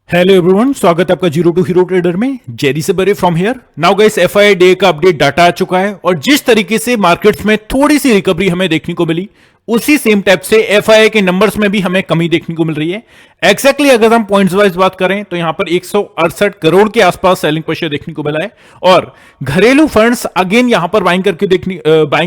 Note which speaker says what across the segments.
Speaker 1: Hello everyone, स्वागत है आपका जीरो टू हीरो ट्रेडर में। जेरी से बरे from here. Now guys, FII day का अपडेट डाटा आ चुका है और जिस तरीके से मार्केट्स में थोड़ी सी रिकवरी हमें देखने को मिली, उसी सेम टाइप से एफआईआई के नंबर्स में भी हमें कमी देखने को मिल रही है। एक्जैक्टली अगर हम पॉइंट्स वाइज बात करें तो यहां पर 168 करोड़ के आसपास सेलिंग प्रेशर देखने को मिला है और घरेलू फंड्स अगेन यहां पर बाइंग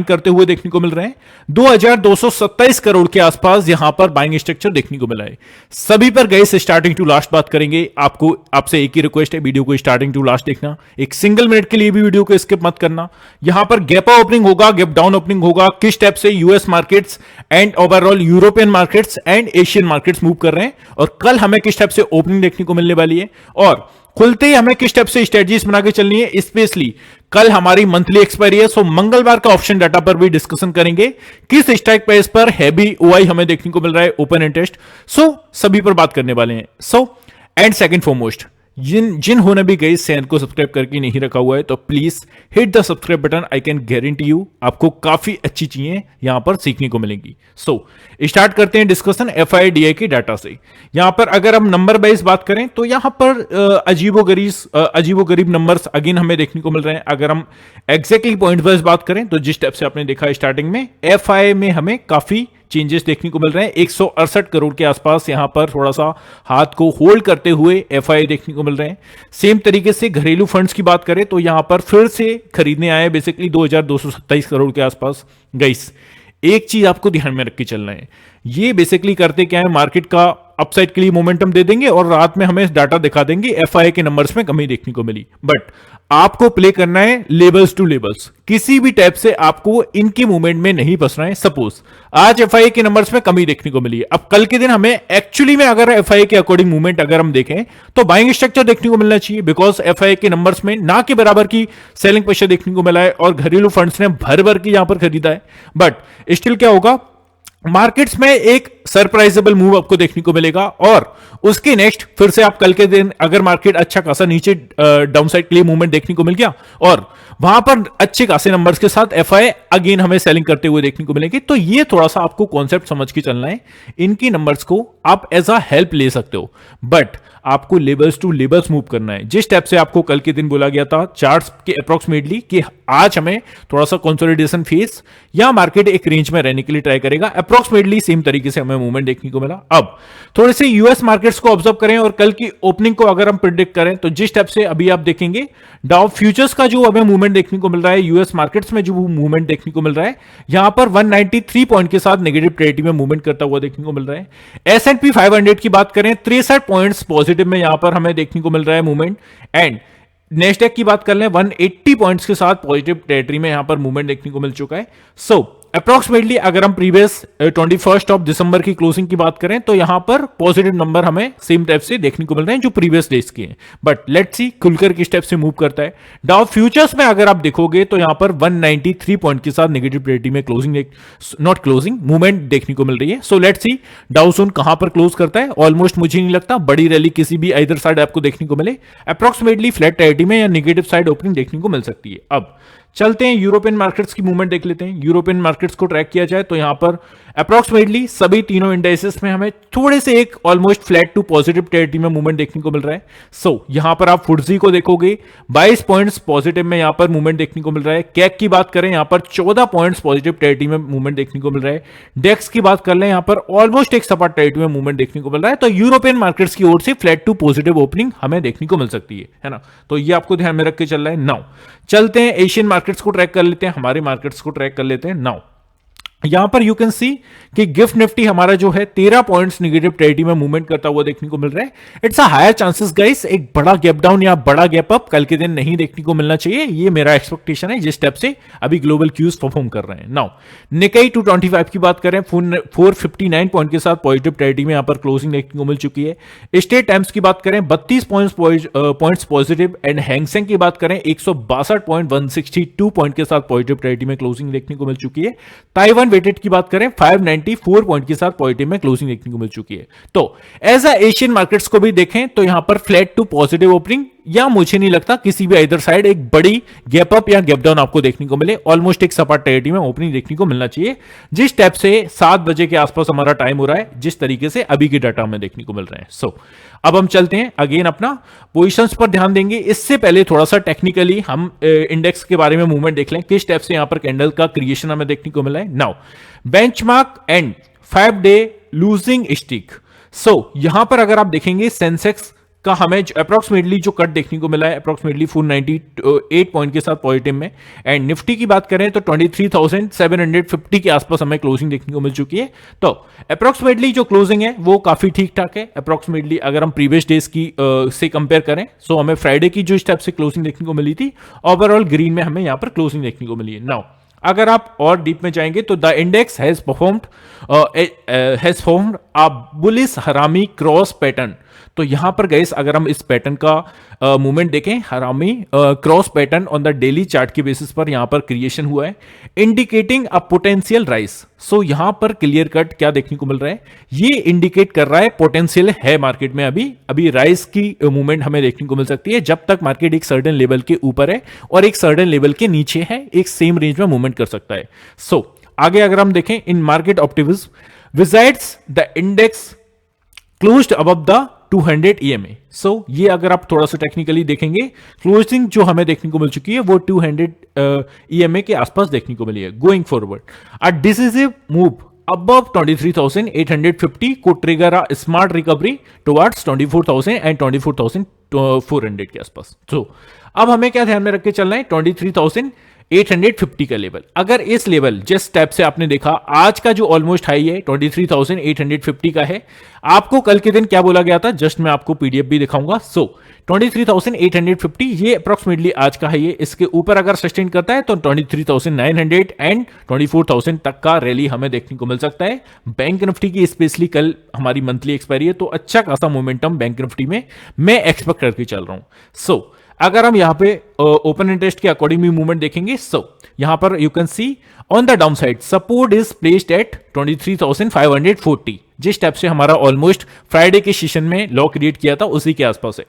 Speaker 1: करते हुए देखने को मिल रहे हैं। 2227 करोड़ के आसपास यहां पर बाइंग स्ट्रक्चर देखने को मिला है। सभी पर गए स्टार्टिंग टू लास्ट बात करेंगे। आपसे एक ही रिक्वेस्ट है, वीडियो को स्टार्टिंग टू लास्ट देखना, एक सिंगल मिनट के लिए भी वीडियो को स्किप मत करना। यहां पर गैप अप ओपनिंग होगा, गैप डाउन ओपनिंग होगा, किस टाइप से US markets and overall European markets and Asian markets move कर रहे हैं और कल हमें किस टाइप से ओपनिंग देखने को मिलने वाली है और खुलते ही हमें किस टाइप से स्ट्रेटजीज बना के चलनी है। स्पेशली कल हमारी मंथली एक्सपायरी है, सो मंगलवार का ऑप्शन डाटा पर भी डिस्कशन करेंगे किस स्ट्राइक प्राइस पर हैवी ओआई हमें देखने को मिल रहा है, ओपन इंटरेस्ट। सो सभी पर बात करने वाले हैं। सो एंड सेकंड फॉरमोस्ट, जिन्होंने भी गई चैनल को सब्सक्राइब करके नहीं रखा हुआ है तो please hit the subscribe button. I can guarantee you आपको काफी अच्छी चीजें यहां पर सीखने को मिलेंगी। सो स्टार्ट करते हैं डिस्कशन एफआईडीआई के डाटा से। यहां पर अगर हम नंबर वाइज बात करें तो यहां पर अजीबोगरीब नंबर्स अगेन हमें देखने को मिल रहे हैं। अगर हम एग्जैक्टली पॉइंट वाइज बात करें तो जिस टाइप से आपने देखा स्टार्टिंग में, एफआई में हमें काफी चेंजेस देखने को मिल रहे हैं। 168 करोड़ के आसपास यहां पर थोड़ा सा हाथ को होल्ड करते हुए एफआई देखने को मिल रहे हैं। सेम तरीके से घरेलू फंड्स की बात करें तो यहां पर फिर से खरीदने आए बेसिकली 2227 करोड़ के आसपास। गाइस, एक चीज आपको ध्यान में रख के चलना है, ये बेसिकली करते क्या है, मार्केट का अपसाइड के लिए मोमेंटम दे देंगे और रात में हमें डाटा दिखा देंगे एफआई के नंबर्स में कमी देखने को मिली। बट आपको प्ले करना है लेबल्स टू लेबल्स, किसी भी टाइप से आपको इनकी मूवमेंट में नहीं फंसना है। सपोज आज एफआई के नंबर्स में कमी देखने को मिली, अब कल के दिन हमें एक्चुअली में अगर एफआई के अकॉर्डिंग मूवमेंट अगर हम देखें तो बाइंग स्ट्रक्चर देखने को मिलना चाहिए, बिकॉज एफआई के नंबर्स में ना के बराबर की सेलिंग प्रेशर देखने को मिला है और घरेलू फंड्स ने भर भर की यहां पर खरीदा है। बट स्टिल क्या होगा, मार्केट्स में एक सरप्राइजेबल मूव आपको देखने को मिलेगा और उसके नेक्स्ट फिर से आप कल के दिन अगर मार्केट अच्छा खासा नीचे डाउनसाइड के लिए मूवमेंट देखने को मिल गया और वहां पर अच्छे खासे नंबर्स के साथ एफआई अगेन हमें सेलिंग करते हुए देखने को मिलेंगे। तो ये थोड़ा सा आपको कॉन्सेप्ट समझ के चलना है। इनकी नंबर्स को आप एज अ हेल्प ले सकते हो बट आपको लेबल्स टू लेबल्स मूव करना है। जिस टाइप से आपको कल के दिन बोला गया था चार्ट्स के अप्रोक्सीमेटली कि आज हमें थोड़ा सा कंसोलिडेशन फेस या मार्केट एक रेंज में रहने के लिए ट्राई करेगा, अप्रोक्सीमेटली सेम तरीके से हमें मूवमेंट देखने को मिला। अब थोड़े से यूएस मार्केट्स को ऑब्जर्व करें और कल की ओपनिंग को अगर हम प्रिडिक्ट करें तो जिस टाइप से अभी आप देखेंगे डाउ फ्यूचर्स का जो हमें मूवमेंट देखने को मिल रहा है, यूएस मार्केट्स में जो मूवमेंट देखने को मिल रहा है, यहां पर 193 पॉइंट के साथ नेगेटिव टेरिटरी में मूवमेंट करता हुआ देखने को मिल रहा है। S&P 500 की बात करें 63 पॉइंट्स पॉजिटिव में यहां पर हमें देखने को मिल रहा है मूवमेंट एंड नेस्डैक की बात कर लें 180 पॉइंट्स के साथ पॉजिटिव टेरिटरी में यहां पर मूवमेंट देखने को मिल चुका है। सो अप्रोक्सीमेटली अगर हम प्रीवियस 21 ऑफ दिसंबर की क्लोजिंग की बात करें तो यहां पर पॉजिटिव नंबर हमें सेम टाइप से देखने को मिल रहे हैं जो प्रीवियस डेज के हैं। बट लेट्स सी खुलकर किस टाइप से मूव करता है। डाउ फ्यूचर्स में अगर आप देखोगे तो यहां पर 193 पॉइंट के साथ नेगेटिव टेरिटरी में मूवमेंट देखने को मिल रही है। सो लेट्स सी डाउ सोन कहां पर क्लोज करता है। ऑलमोस्ट मुझे नहीं लगता बड़ी रैली किसी भी इधर साइड आपको देखने को मिले, अप्रोक्सीमेटली फ्लैट टेरिटरी में या नेगेटिव साइड ओपनिंग देखने को मिल सकती है। अब चलते हैं यूरोपियन मार्केट्स की मूवमेंट देख लेते हैं। यूरोपियन मार्केट्स को ट्रैक किया जाए तो यहां पर अप्रोक्सीमेटली सभी तीनों इंडाइसेस में हमें थोड़े से एक almost flat to positive territory में मूवमेंट देखने को मिल रहा है। सो यहां पर आप फुटजी को देखोगे 22 पॉइंट्स पॉजिटिव में यहां पर मूवमेंट देखने को मिल रहा है। कैक की बात करें यहां पर 14 पॉइंट्स पॉजिटिव टेरिटरी में मूवमेंट देखने को मिल रहा है। डेक्स की बात कर लें यहां पर ऑलमोस्ट एक सपाट टेरिटरी में मूवमेंट देखने को मिल रहा है। तो यूरोपियन मार्केट्स की ओर से फ्लैट टू पॉजिटिव ओपनिंग हमें देखने को मिल सकती है ना। तो ये आपको ध्यान में रख के चल रहा है। नाउ चलते हैं एशियन मार्केट्स को ट्रैक कर लेते हैं, हमारे मार्केट्स को ट्रैक कर लेते हैं। नाउ यहां पर यू कैन सी कि गिफ्ट निफ्टी हमारा जो है 13 पॉइंट्स नेगेटिव टेरिटरी में मूवमेंट करता हुआ देखने को मिल रहा है। It's a higher chances guys, एक बड़ा गैप डाउन या बड़ा गैप अप कल के दिन नहीं देखने को मिलना चाहिए, ये मेरा एक्सपेक्टेशन है जिस स्टेप से अभी ग्लोबल क्यूज परफॉर्म कर रहे हैं। नाउ निकाई 225 की बात करें 459 पॉइंट के साथ पॉजिटिव टेरिटरी में यहां पर क्लोजिंग देखने को मिल चुकी है। स्टेट टाइम्स की बात करें 32 पॉइंट्स पॉजिटिव एंड हैंगसेंग की बात करें 162 पॉइंट के साथ पॉजिटिव टेरिटरी में क्लोजिंग देखने को मिल चुकी है। ताइवान वेटेड की बात करें 594 पॉइंट के साथ पॉजिटिव में क्लोजिंग देखने को मिल चुकी है। तो एज अ एशियन मार्केट्स को भी देखें तो यहां पर फ्लैट टू पॉजिटिव ओपनिंग या मुझे नहीं लगता किसी भी इधर साइड एक बड़ी गैप अप या गैप डाउन आपको देखने को मिले। ऑलमोस्ट एक सपाट टेरिटरी में ओपनिंग देखने को मिलना चाहिए, जिस टाइप से 7 बजे के आसपास हमारा टाइम हो रहा है, जिस तरीके से अभी के डाटा हमें देखने को मिल रहे हैं। सो अब हम चलते हैं अगेन अपना पोजीशंस पर ध्यान देंगे। इससे पहले थोड़ा सा टेक्निकली हम इंडेक्स के बारे में मूवमेंट देख लें, किस टाइप से यहां पर कैंडल का क्रिएशन हमें देखने को मिला है। Now benchmark and 5 day losing streak. So यहां पर अगर आप देखेंगे सेंसेक्स का हमें अप्रोक्सीमेटली जो कट देखने को मिला है अप्रोक्सीमेटली 498 पॉइंट के साथ पॉजिटिव में, एंड निफ्टी की बात करें तो 23,750 के आसपास हमें क्लोजिंग देखने को मिल चुकी है। तो अप्रोक्सीमेटली जो क्लोजिंग है वो काफी ठीक ठाक है। अप्रोक्सीमेटली अगर हम प्रीवियस डेज की से कंपेयर करें, सो हमें फ्राइडे की जो स्टेप से क्लोजिंग देखने को मिली थी, ओवरऑल ग्रीन में हमें यहां पर क्लोजिंग देखने को मिली है। नाउ अगर आप और डीप में जाएंगे तो the index has formed a bullish हरामी क्रॉस पैटर्न। तो यहां पर गाइस अगर हम इस पैटर्न का मूवमेंट देखें, हरामी cross pattern on the daily chart के बेसिस पर यहां पर क्रिएशन हुआ है, इंडिकेटिंग अ पोटेंशियल राइज। सो यहां पर क्लियर कट क्या देखने को मिल रहा है, ये इंडिकेट कर रहा है पोटेंशियल है मार्केट में, अभी राइज की मूवमेंट हमें देखने को मिल सकती है जब तक मार्केट एक सर्टेन लेवल के ऊपर है और एक सर्टेन लेवल के नीचे है, एक सेम रेंज में मूवमेंट कर सकता है। सो आगे अगर हम देखें, in market optimism besides the index closed above the 200 EMA। So ये अगर आप थोड़ा सा टेक्निकली देखेंगे, क्लोजिंग जो हमें देखने को मिल चुकी है वो 200 EMA के आसपास देखने को मिली है। गोइंग फॉरवर्ड अ डिसिसिव मूव above 23,850 को trigger a smart recovery towards 24,000 and 24,400 के आसपास। तो अब हमें क्या ध्यान में रख के चलना है, 23,850 का लेवल। अगर इस लेवल जिस स्टेप से आपने देखा, आज का जो ऑलमोस्ट हाई है 23,850 का है, आपको कल के दिन क्या बोला गया था, जस्ट मैं आपको पीडीएफ भी दिखाऊंगा। सो 23,850 ये अप्रोक्सीमेटली आज का हाई है। इसके ऊपर अगर सस्टेन करता है तो 23,900 एंड 24,000 तक का रैली हमें देखने को मिल सकता है। बैंक निफ्टी की स्पेशली कल हमारी मंथली एक्सपायरी है, तो अच्छा खासा मोमेंटम बैंक निफ्टी में मैं एक्सपेक्ट करके चल रहा हूं। सो अगर हम यहां पे ओपन इंटरेस्ट के अकॉर्डिंग भी मूवमेंट देखेंगे, सो यहां पर you can see on the down side support is placed at 23,540, जिस टाइप से हमारा ऑलमोस्ट फ्राइडे के सेशन में लॉ क्रिएट किया था उसी के आसपास है।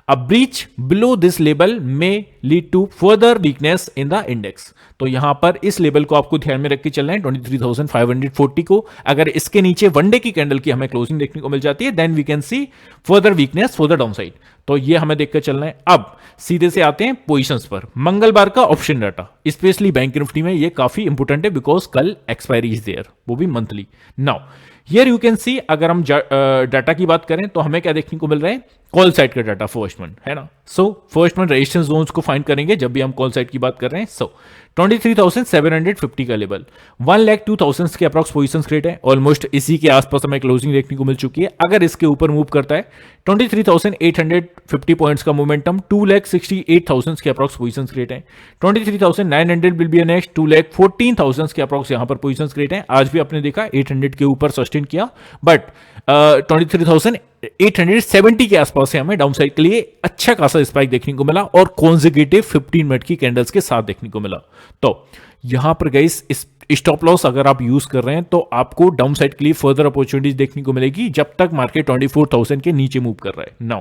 Speaker 1: A breach below this level may lead to further weakness in the index. तो यहां पर इस लेवल को आपको ध्यान में रख के चलना है, 23,540 को। अगर इसके नीचे वनडे की कैंडल की हमें क्लोजिंग देखने को मिल जाती है, then we can see further weakness for the down side. तो ये हमें देखकर चलना है। अब सीधे से आते हैं पोजीशंस पर। मंगलवार का option data specially bank Nifty में ये काफी इंपोर्टेंट है, बिकॉज कल एक्सपायरी इज देयर, वो भी monthly. Now here you can सी, अगर हम डाटा की बात करें तो हमें क्या देखने को मिल रहा है, कॉल साइड का डाटा फर्स्ट वन है ना। So first one resistance zones को फाइंड करेंगे जब भी हम कॉल साइड की बात कर रहे हैं। सो 23,750 का लेवल, 1,02,000 के अप्रॉक्स पोजीशन क्रिएट है, ऑलमोस्ट इसी के आसपास हमें क्लोजिंग देखने को मिल चुकी है। अगर इसके ऊपर मूव करता है 23,850 पॉइंट्स का मोमेंटम, 2,68,000 के अप्रॉक्स पोजीशन क्रिएट है। 23,900 विल बी नेक्स्ट, 2,14,000 के अप्रॉक्स यहां पर पोजीशन क्रिएट है। आज भी आपने देखा 800 के ऊपर सस्टेन किया, बट 23,870 के आसपास से हमें डाउन साइड के लिए अच्छा खासा स्पाइक देखने को मिला और कॉन्जिक्यूटिव 15 मिनट की कैंडल्स के साथ देखने को मिला। तो यहां पर गाइस स्टॉप लॉस अगर आप यूज कर रहे हैं तो आपको डाउन साइड के लिए फर्दर अपॉर्चुनिटीज देखने को मिलेगी जब तक मार्केट 24,000 के नीचे मूव कर रहा है। नाउ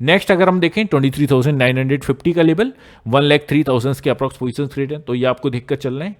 Speaker 1: नेक्स्ट अगर हम देखें 23,950 का लेवल, 1,03,000 के अप्रॉक्स पोजीशन क्रिएट है, तो ये आपको देखकर चलना है।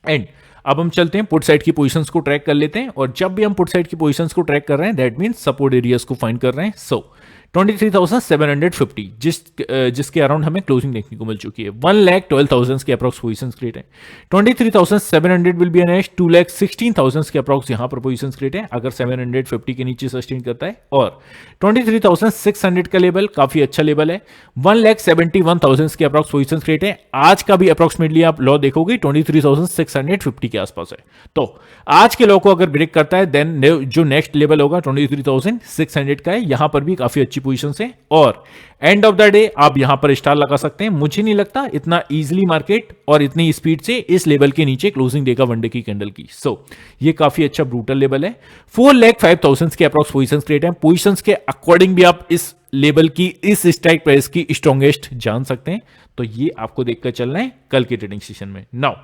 Speaker 1: एंड अब हम चलते हैं पुट साइड की पोजीशंस को ट्रैक कर लेते हैं, और जब भी हम पुट साइड की पोजीशंस को ट्रैक कर रहे हैं दैट मींस सपोर्ट एरियाज को फाइंड कर रहे हैं। सो 23,750 जिसके अराउंड हमें क्लोजिंग देखने को मिल चुकी है। 1,12,000 के अप्रॉक्स पोजीशंस क्रिएट है। 23,700 विल बी नेक्स्ट, 2,16,000 के अप्रॉक्स यहां पर पोजीशंस क्रिएट है अगर 750 के नीचे सस्टेन करता है। और 23,600 का लेवल काफी अच्छा लेवल है। 1,71,000 के अप्रॉक्स पोजीशंस क्रिएट है। आज का भी अप्रॉक्सीमेटली आप लॉ देखोगे 23,650 के आसपास है। तो आज के लॉ को अगर ब्रेक करता है देन जो नेक्स्ट लेवल होगा 23,600 का है। यहां पर भी काफी अच्छी पोजीशन है और एंड ऑफ द डे आप यहां पर स्टार लगा सकते हैं। मुझे नहीं लगता इतना इजीली मार्केट और इतनी स्पीड से इस लेवल के नीचे क्लोजिंग देगा वनडे की कैंडल की। सो ये काफी अच्छा ब्रूटल लेवल है। 4,05,000 के अप्रॉक्स पोजीशंस क्रिएट है। पोजीशंस के अकॉर्डिंग भी आप इस लेवल की, इस स्ट्राइक प्राइस की स्ट्रॉन्गेस्ट जान सकते हैं। तो ये आपको देखकर चलना है कल के ट्रेडिंग सेशन में। नाउ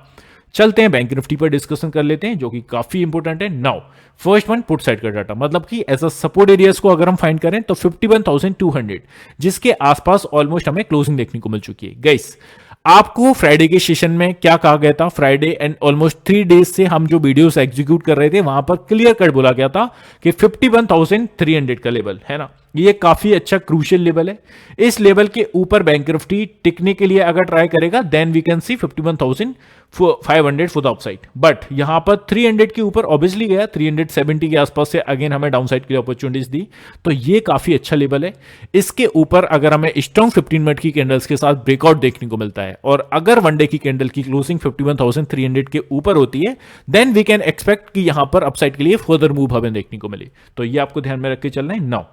Speaker 1: चलते हैं बैंक निफ्टी पर डिस्कशन कर लेते हैं, जो कि काफी इंपॉर्टेंट है। Now first one put side का डाटा, मतलब कि एज अ सपोर्ट एरियाज को अगर हम फाइंड करें तो 51,200 जिसके आसपास ऑलमोस्ट हमें क्लोजिंग देखने को मिल चुकी है। गाइस आपको फ्राइडे के सेशन में क्या कहा गया था, फ्राइडे एंड ऑलमोस्ट 3 डेज से हम जो वीडियोस एग्जीक्यूट कर रहे थे वहां पर क्लियर कट बोला गया था कि 51,300 का लेवल है ना, ये काफी अच्छा क्रूशियल लेवल है। इस लेवल के ऊपर बैंक निफ्टी टिकने के लिए अगर ट्राई करेगा then we can see 51,500 for the upside, but यहां पर 300 के ऊपर ऑब्वियसली गया, 370 के आसपास से अगेन हमें डाउनसाइड के लिए अपॉर्चुनिटीज दी, तो ये काफी अच्छा लेवल है। इसके ऊपर अगर हमें स्ट्रॉन्ग 15 मिनट की कैंडल्स के साथ ब्रेकआउट देखने को मिलता है और अगर वनडे की कैंडल की क्लोजिंग 51,300 के ऊपर होती है देन वी कैन एक्सपेक्ट कि यहां पर अपसाइड के लिए फर्दर मूव हमें देखने को मिले। तो ये आपको ध्यान में रख के चलना है। नाउ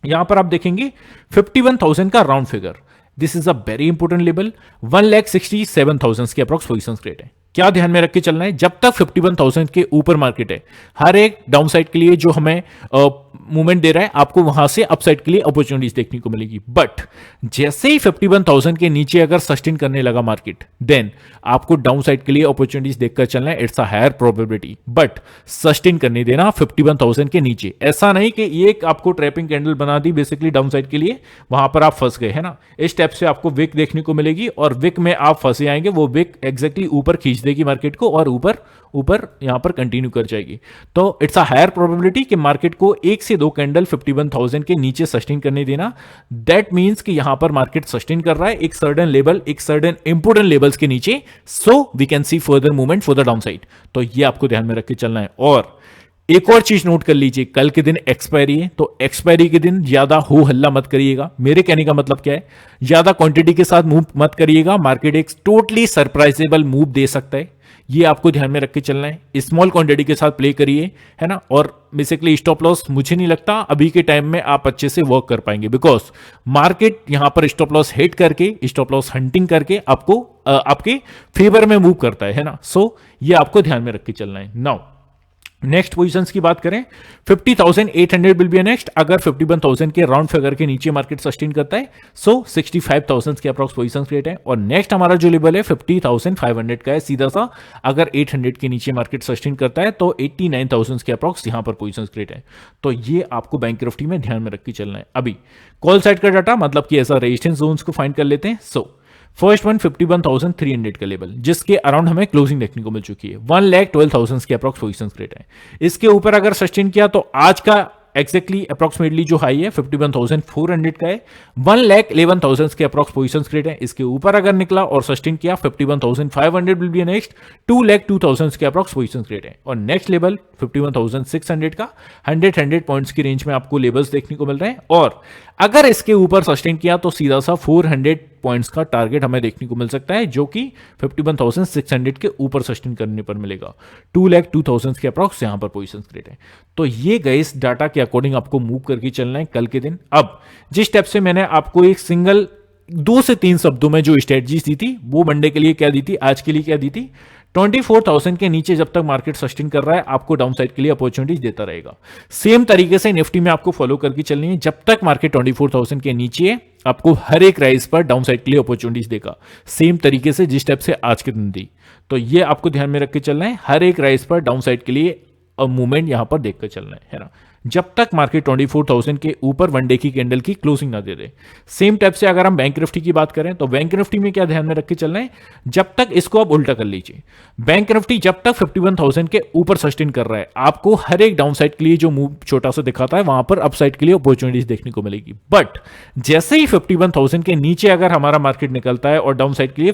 Speaker 1: यहां पर आप देखेंगे 51,000 का round figure, this is a very important level, 1,67,000 के अप्रॉक्स पोजीशन क्रिएट है। क्या ध्यान में रख के चलना है, जब तक 51,000 के ऊपर मार्केट है हर एक डाउनसाइड के लिए जो हमें मूवमेंट दे रहा है आपको वहां से अपसाइड के लिए अपॉर्चुनिटीज देखने को मिलेगी, बट जैसे ही 51,000 के नीचे अगर सस्टेन करने लगा मार्केट देन आपको डाउनसाइड के लिए अपॉर्चुनिटीज देखकर चलना है। It's a higher probability, but sustain करने देना 51,000 के नीचे, ऐसा नहीं कि एक आपको ट्रैपिंग कैंडल बना दी बेसिकली डाउनसाइड के लिए, वहां पर आप फंस गए है ना। इस स्टेप से आपको विक देखने को मिलेगी और विक में आप फंसे आएंगे, वो विक एग्जैक्टली ऊपर खींच देगी मार्केट को और ऊपर यहां पर कंटिन्यू कर जाएगी। तो इट्स अ हायर प्रोबेबिलिटी कि मार्केट को एक से दो कैंडल 51,000 के नीचे सस्टेन करने देना, दैट मींस कि यहां पर मार्केट सस्टेन कर रहा है एक सर्टेन लेवल, एक सर्टेन इंपोर्टेंट लेवल्स के नीचे, so we can see further movement for the downside. तो ये आपको ध्यान में रख के चलना है। और एक और चीज नोट कर लीजिए, कल के दिन एक्सपायरी है, तो एक्सपायरी के दिन ज्यादा हो हल्ला मत करिएगा। मेरे कहने का मतलब क्या है, ज्यादा क्वांटिटी के साथ मूव मत करिएगा, मार्केट एक टोटली सरप्राइजेबल मूव दे सकता है, ये आपको ध्यान में रख के चलना है। स्मॉल क्वांटिटी के साथ प्ले करिए है ना, और बेसिकली स्टॉप लॉस मुझे नहीं लगता अभी के टाइम में आप अच्छे से वर्क कर पाएंगे, बिकॉज मार्केट यहां पर स्टॉप लॉस हिट करके, स्टॉप लॉस हंटिंग करके आपको आपके फेवर में मूव करता है ना। सो ये आपको ध्यान में रख के चलना है। नाउ नेक्स्ट पोजीशंस की बात करें, 50,800 विल बी नेक्स्ट, अगर 51,000 के राउंड फिगर के नीचे मार्केट सस्टेन करता है सो 65,000 के अप्रॉक्स पोजीशंस क्रिएट है। और नेक्स्ट हमारा जो लेवल है 50,500 का है सीधा सा, अगर 800 के नीचे मार्केट सस्टेन करता है तो 89,000 के अप्रॉक्स यहां पर पोजीशंस क्रिएट है। तो ये आपको बैंक निफ्टी में ध्यान में रख के चलना है। अभी कॉल साइड का डाटा, मतलब कि ऐसा रेजिस्टेंस जोन्स को फाइंड कर लेते हैं। सो फर्स्ट वन 51,300 का लेवल, जिसके अराउंड हमें क्लोजिंग देखने को मिल चुकी है, 1,12,000 के अप्रॉक्स पोजीशंस क्रिएट है। इसके ऊपर अगर सस्टेन किया तो आज का एक्जैक्टली अप्रोक्सीमेटली जो हाई है 51,400 का है, 1,11,000 के अप्रॉक्स पोजीशंस क्रिएट है। इसके ऊपर अगर निकला और सस्टेन किया 51,500 विल बी नेक्स्ट, 2,02,000 के अप्रॉक्स पोजीशंस क्रिएट है। और नेक्स्ट लेवल 51,600 का 100 पॉइंट्स की रेंज में आपको लेवल्स देखने को मिल रहे हैं। और अगर इसके ऊपर सस्टेन किया तो सीधा सा 400 पॉइंट्स का टारगेट हमें देखने को मिल सकता है, जो कि 51,600 के ऊपर सस्टेन करने पर मिलेगा। 2,02,000 के अप्रॉक्स यहां पर पोजीशंस क्रिएट है। तो ये गए इस डाटा के अकॉर्डिंग आपको मूव करके चलना है कल के दिन। अब जिस स्टेप से मैंने आपको एक सिंगल 2 से 3 शब्दों में जो स्ट्रेटजीज दी थी, वो मंडे के लिए क्या दी थी, आज के लिए क्या दी थी, 24,000 के नीचे जब तक मार्केट सस्टेन कर रहा है आपको डाउनसाइड के लिए अपॉर्चुनिटीज देता रहेगा। सेम तरीके से निफ्टी में आपको फॉलो करके चलनी है, जब तक मार्केट 24,000 के नीचे है आपको हर एक राइज पर डाउनसाइड के लिए अपॉर्चुनिटीज देगा, सेम तरीके से जिस स्टेप से आज के दिन दी। तो ये आपको ध्यान में रख के चलना है, हर एक राइज पर डाउनसाइड के लिए मूवमेंट यहां पर देखकर चलना है ना, जब तक मार्केट 24,000 के ऊपर वनडे की कैंडल की क्लोजिंग ना दे दे। सेम टाइप से अगर हम बैंक निफ्टी की बात करें तो बैंक निफ्टी में क्या ध्यान में रख के चलना है, जब तक इसको आप उल्टा कर लीजिए, बैंक निफ्टी जब तक 51,000 के ऊपर सस्टेन कर रहा है आपको हर एक डाउनसाइड के लिए जो मूव छोटा सा दिखाता है वहां पर अपसाइड के लिए अपॉर्चुनिटीज देखने को मिलेगी। बट जैसे ही 51,000 के नीचे अगर हमारा मार्केट निकलता है और डाउनसाइड के लिए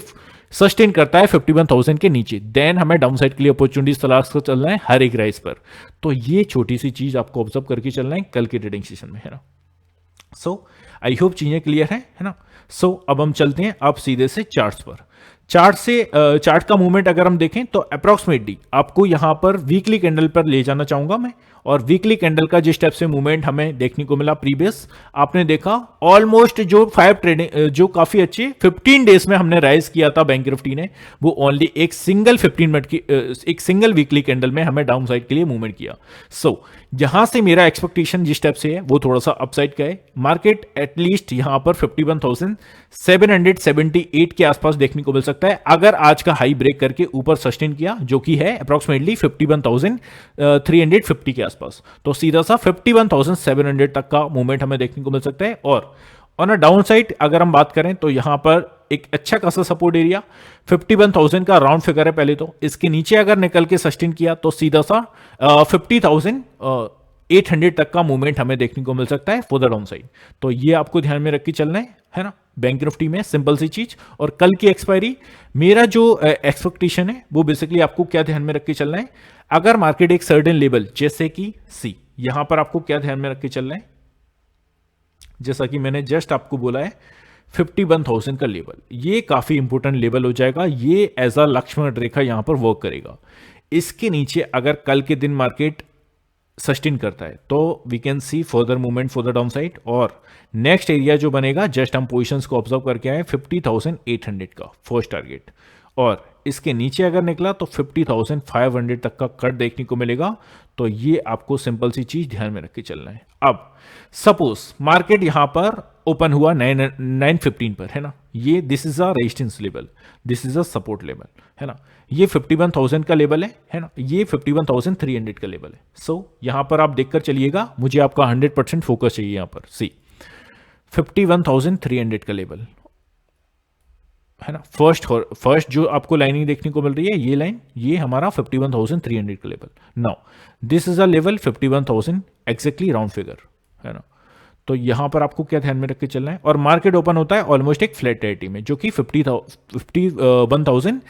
Speaker 1: सस्टेन करता है 51,000 के नीचे, देन हमें डाउनसाइड के लिए अपॉर्चुनिटीज तलाश कर चलना है हर एक राइज पर। तो ये छोटी सी चीज आपको ऑब्जर्व करके चलना है कल के ट्रेडिंग सेशन में, है ना। सो आई होप चीजें क्लियर है ना। सो अब हम चलते हैं अब सीधे से चार्ट्स पर। चार्ट का मूवमेंट अगर हम देखें तो अप्रॉक्सीमेटली आपको यहां पर वीकली कैंडल पर ले जाना चाहूंगा मैं, और वीकली कैंडल का जिस टाइप से मूवमेंट हमें देखने को मिला प्रीवियस, आपने देखा ऑलमोस्ट जो 5 ट्रेडिंग जो काफी अच्छे 15 डेज में हमने राइज किया था बैंक निफ्टी ने, वो ओनली एक सिंगल 15 मिनट की एक सिंगल वीकली कैंडल में हमें डाउन साइड के लिए मूवमेंट किया। सो जहां से मेरा एक्सपेक्टेशन जिस टाइप से है वो थोड़ा सा अपसाइड का है। मार्केट एटलीस्ट यहां पर 51,778 के आसपास देखने को मिल सकता है अगर आज का हाई ब्रेक करके ऊपर सस्टेन किया, जो कि है अप्रोक्सीमेटली 51,350 के आसपास। तो सीधा सा 51,700 तक का मूवमेंट हमें देखने को मिल सकता है। और ऑन अ डाउन साइड अगर हम बात करें तो यहां पर एक अच्छा खासा सपोर्ट एरिया 51,000 का राउंड फिगर है पहले तो, इसके नीचे अगर निकल के सस्टेन किया तो सीधा सा 50,800 तक का मूवमेंट हमें देखने को मिल सकता है फॉर द डाउन साइड। तो ये आपको ध्यान में रख के चलना है ना बैंक निफ्टी में, सिंपल सी चीज। और कल की एक्सपायरी, मेरा जो एक्सपेक्टेशन है वो बेसिकली आपको क्या ध्यान में रख के चलना है, अगर मार्केट एक सर्टेन लेवल जैसे कि सी, यहां पर आपको क्या ध्यान में रख के चलना है, जैसा कि मैंने जस्ट आपको बोला है 51,000 का लेवल, ये काफी इंपॉर्टेंट लेवल हो जाएगा, ये एज अ लक्ष्मण रेखा यहां पर वर्क करेगा। इसके नीचे अगर कल के दिन मार्केट सस्टेन करता है तो we can see further movement for the down side. और नेक्स्ट एरिया जो बनेगा, जस्ट हम पोजीशंस को ऑब्जर्व करके आए, 50,800 का फर्स्ट टारगेट, और इसके नीचे अगर निकला तो 50,500 तक का कट देखने को मिलेगा। तो ये आपको सिंपल सी चीज ध्यान में रख के चलना है। अब सपोज मार्केट यहां पर ओपन हुआ 915 पर, है ना, ये this is a resistance level, this is a support level, है ना, ये 51,000 का लेवल है ना, ये 51,300 का लेवल है। सो यहां पर आप देखकर चलिएगा, मुझे आपका 100% फोकस चाहिए यहां पर। सी 51,300 का लेवल है ना, फर्स्ट जो आपको लाइनिंग देखने को मिल रही है, ये लाइन, ये हमारा 51,300 का level. Now this is a level 51,000 exactly round figure, है ना। तो यहां पर आपको क्या ध्यान में रख के चलना है, और मार्केट ओपन होता है ऑलमोस्ट एक फ्लैट टेरिटरी में, जो कि 51,000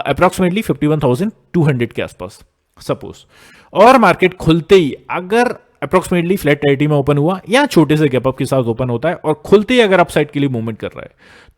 Speaker 1: अप्रोक्सीमेटली 51,200 के आसपास सपोज। और मार्केट खुलते ही अगर अप्रोक्सीमेटली फ्लैट टेरिटरी में ओपन हुआ या छोटे से गैप अप के साथ ओपन होता है और खुलते ही अगर अपसाइड के लिए मूवमेंट कर रहा है,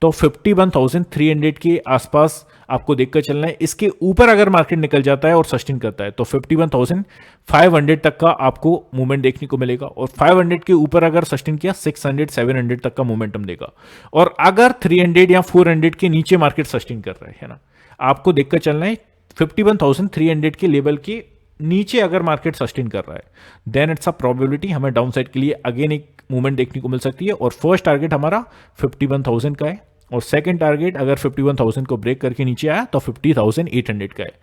Speaker 1: तो 51,300 के आसपास आपको देखकर चलना है। इसके ऊपर अगर मार्केट निकल जाता है और सस्टेन करता है तो 51,500 तक का आपको मूवमेंट देखने को मिलेगा, और 500 के ऊपर अगर सस्टेन किया 600-700 तक का मोमेंटम देगा। और अगर 300 या 400 के नीचे मार्केट सस्टेन कर रहा है ना, आपको देखकर चलना है 51,300 के लेवल के नीचे अगर मार्केट सस्टेन कर रहा है, देन इट्स अ प्रोबेबिलिटी हमें डाउन साइड के लिए अगेन एक मूवमेंट देखने को मिल सकती है। और फर्स्ट टारगेट हमारा 51,000 का है, और सेकंड टारगेट अगर 51,000 को ब्रेक करके नीचे आया तो 50,800 का है।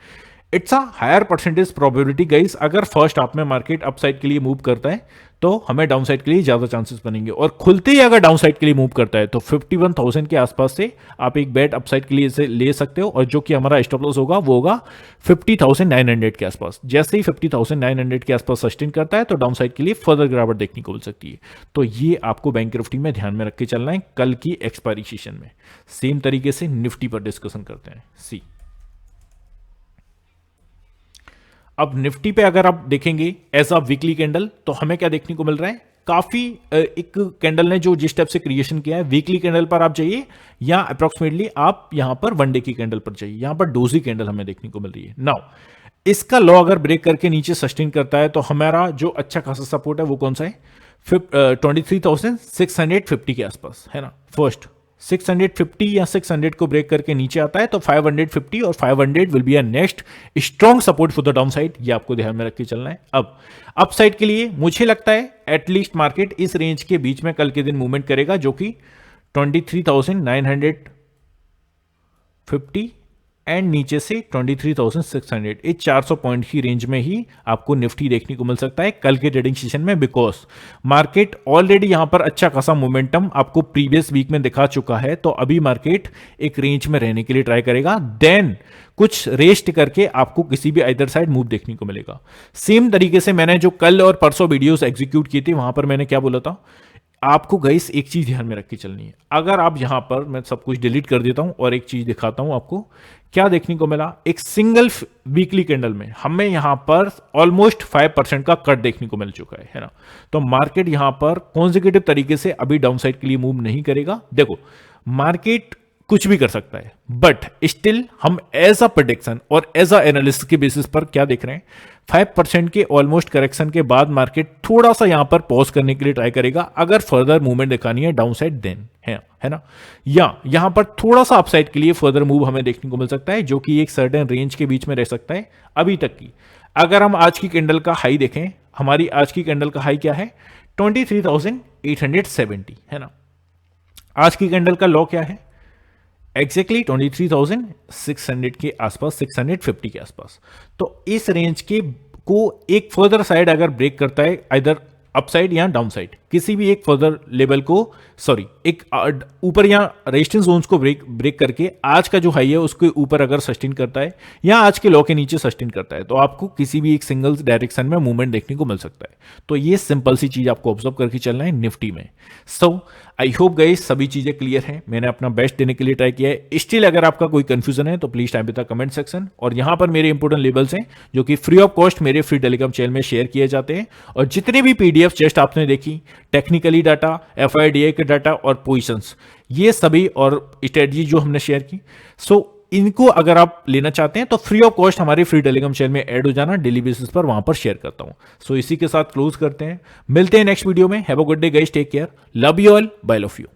Speaker 1: It's a higher percentage probability guys, अगर फर्स्ट हाफ में मार्केट अपसाइड के लिए मूव करता है तो हमें डाउन साइड के लिए ज्यादा चांसेस बनेंगे, और खुलते ही अगर डाउन साइड के लिए मूव करता है तो 51,000 के आसपास से आप एक बेट अपसाइड के लिए इसे ले सकते हो, और जो कि हमारा स्टॉप लॉस होगा वो होगा 50,900 के आसपास। जैसे ही 50,900 के आसपास सस्टेन करता है तो डाउन साइड के लिए फर्दर गिरावट देखने को मिल सकती है। तो ये आपको बैंक निफ्टी में ध्यान में रख के चलना है कल की एक्सपायरी सेशन में। सेम तरीके से निफ्टी पर डिस्कशन करते हैं। सी अब निफ्टी पे अगर आप देखेंगे एज अ वीकली कैंडल, तो हमें क्या देखने को मिल रहा है, काफी एक कैंडल ने जो जिस टाइप से क्रिएशन किया है, वीकली कैंडल पर आप जाइए या अप्रोक्सीमेटली आप यहां पर वन डे की कैंडल पर जाइए, यहां पर डोजी कैंडल हमें देखने को मिल रही है। नाउ इसका लो अगर ब्रेक करके नीचे सस्टेन करता है तो हमारा जो अच्छा खासा सपोर्ट है वो कौन सा है, 23,650 के आसपास, है ना। फर्स्ट 650 या 600 को ब्रेक करके नीचे आता है तो 550 और 500 will be a next strong support for the down side, ये आपको ध्यान में रख के चलना है। अब अप साइड के लिए मुझे लगता है एटलीस्ट मार्केट इस रेंज के बीच में कल के दिन मूवमेंट करेगा, जो कि 23,950 एंड नीचे से 23,600, इस 400 पॉइंट की रेंज में ही आपको निफ्टी देखने को मिल सकता है कल के ट्रेडिंग सेशन में, बिकॉज मार्केट ऑलरेडी यहां पर अच्छा खासा मोमेंटम आपको प्रीवियस वीक में दिखा चुका है। तो अभी मार्केट एक रेंज में रहने के लिए ट्राई करेगा, देन कुछ रेस्ट करके आपको किसी भी अदर साइड मूव देखने को मिलेगा। सेम तरीके से मैंने जो कल और परसों वीडियोस एग्जीक्यूट की थी, वहां पर मैंने क्या बोला था, आपको गाइस एक चीज ध्यान में रख के चलनी है। अगर आप यहां पर, मैं सब कुछ डिलीट कर देता हूं और एक चीज दिखाता हूं आपको क्या देखने को मिला, एक सिंगल वीकली कैंडल में हमें यहां पर ऑलमोस्ट 5% का कट देखने को मिल चुका है ना। तो मार्केट यहां पर कॉन्जिक्यूटिव तरीके से अभी डाउन साइड के लिए मूव नहीं करेगा। देखो मार्केट कुछ भी कर सकता है, बट स्टिल हम एज अ प्रेडिक्शन और एज अ एनालिस्ट के बेसिस पर क्या देख रहे हैं, 5% के ऑलमोस्ट करेक्शन के बाद मार्केट थोड़ा सा यहां पर पॉज करने के लिए ट्राई करेगा, अगर फर्दर मूवमेंट दिखानी है डाउन साइड देन है ना, या यहां पर थोड़ा सा अपसाइड के लिए फर्दर मूव हमें देखने को मिल सकता है, जो कि एक सर्टेन रेंज के बीच में रह सकता है अभी तक की। अगर हम आज की कैंडल का हाई देखें, हमारी आज की कैंडल का हाई क्या है, 23,870 है ना। आज की कैंडल का लो क्या है, एग्जैक्टली 23,600 के आसपास, 650 के आसपास। तो इस रेंज के को एक फर्दर साइड अगर ब्रेक करता है, इधर अपसाइड या डाउन साइड, किसी भी एक फर्दर लेवल को, सॉरी एक ऊपर या रेजिस्टेंस जोन्स को ब्रेक करके आज का जो हाई है उसके ऊपर अगर सस्टेन करता है या आज के लो के नीचे सस्टेन करता है, तो आपको किसी भी एक सिंगल डायरेक्शन में मूवमेंट देखने को मिल सकता है। तो ये सिंपल सी चीज आपको ऑब्जर्व करके चलना है निफ्टी में। सो आई होप गाइस सभी चीजें क्लियर हैं, मैंने अपना बेस्ट देने के लिए ट्राई किया है। स्टिल अगर आपका कोई कंफ्यूजन है तो please type the comment section, और यहां पर मेरे इंपोर्टेंट लेवल्स हैं जो कि फ्री ऑफ कॉस्ट मेरे फ्री टेलीग्राम चैनल में शेयर किए जाते हैं, और जितने भी पीडीएफ जस्ट आपने देखी, टेक्निकली डाटा, एफआईडीआई के डाटा और पोजीशंस, ये सभी और स्ट्रेटजी जो हमने शेयर की, सो इनको अगर आप लेना चाहते हैं तो फ्री ऑफ कॉस्ट हमारे फ्री टेलीग्राम चैनल में ऐड हो जाना, डेली बेसिस पर वहां पर शेयर करता हूं। सो इसी के साथ क्लोज करते हैं, मिलते हैं नेक्स्ट वीडियो में। Have a good day guys, take care, love you all, bye love you.